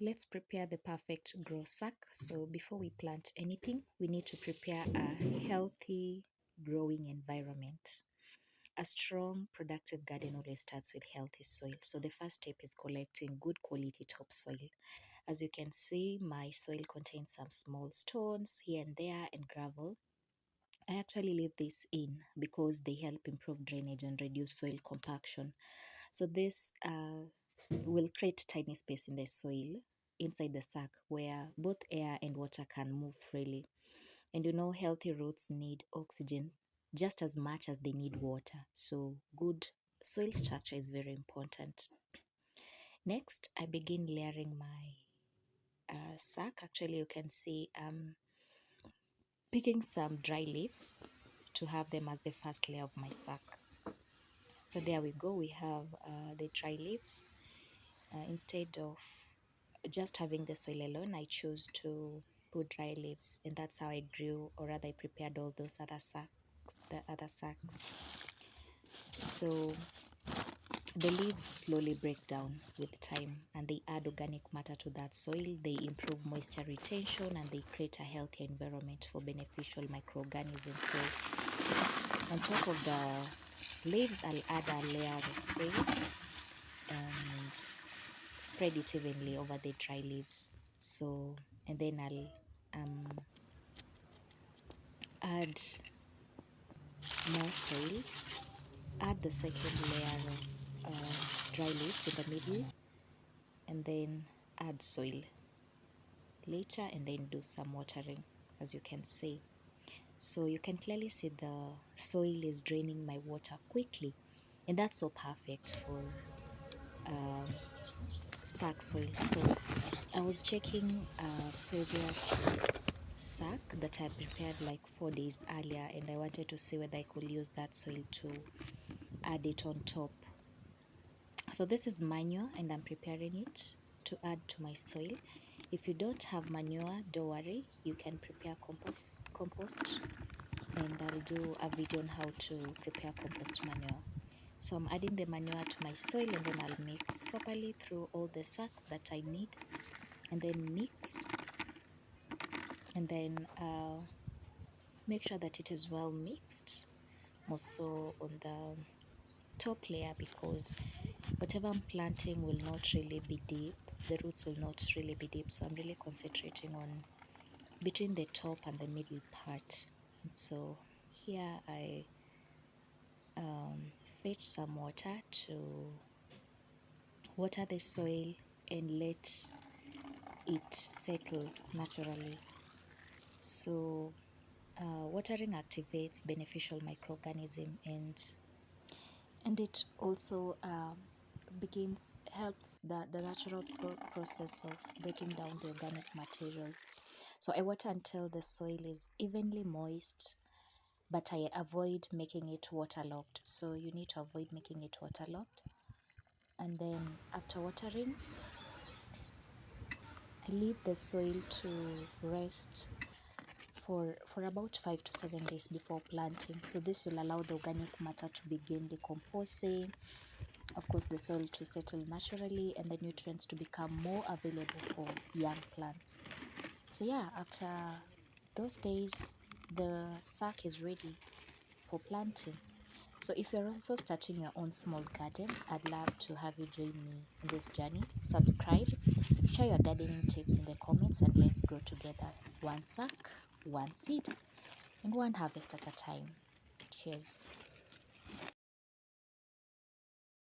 Let's prepare the perfect grow sack. So before we plant anything, we need to prepare a healthy growing environment. A strong, productive garden always starts with healthy soil. So the first step is collecting good quality topsoil. As you can see, my soil contains some small stones here and there and gravel. I actually leave this in because they help improve drainage and reduce soil compaction. So this will create tiny space in the soil inside the sack where both air and water can move freely. And you know, healthy roots need oxygen just as much as they need water. So good soil structure is very important. Next, I begin layering my sack. Actually, you can see picking some dry leaves to have them as the first layer of my sack. So there we go. We have the dry leaves. Instead of just having the soil alone, I chose to put dry leaves, and that's how I grew, or rather, I prepared all those other sacks, the other sacks. So the leaves slowly break down with time, and they add organic matter to that soil. They improve moisture retention, and they create a healthy environment for beneficial microorganisms. So on top of the leaves, I'll add a layer of soil and spread it evenly over the dry leaves. So, and then I'll add more soil, add the second layer of dry leaves in the middle, and then add soil later, and then do some watering, as you can see. So you can clearly see the soil is draining my water quickly, and that's so perfect for sack soil. So I was checking a previous sack that I had prepared like 4 days earlier, and I wanted to see whether I could use that soil to add it on top. So this is manure, and I'm preparing it to add to my soil. If you don't have manure, don't worry, you can prepare compost, and I'll do a video on how to prepare compost manure. So I'm adding the manure to my soil, and then I'll mix properly through all the sacks that I need, and then mix, and then make sure that it is well mixed, more so on the top layer, because whatever I'm planting will not really be deep. The roots will not really be deep. So I'm really concentrating on between the top and the middle part. And so here I fetch some water to water the soil and let it settle naturally. So watering activates beneficial microorganism, and it also helps the natural process of breaking down the organic materials. So I water until the soil is evenly moist, but I avoid making it waterlogged. So you need to avoid making it waterlogged. And then after watering, I leave the soil to rest for about 5 to 7 days before planting. So this will allow the organic matter to begin decomposing, of course the soil to settle naturally, and the nutrients to become more available for young plants. So yeah, after those days, the sack is ready for planting. So if you're also starting your own small garden, I'd love to have you join me in this journey. Subscribe, share your gardening tips in the comments, and let's grow together, one sack, one seed, and one harvest at a time. Cheers.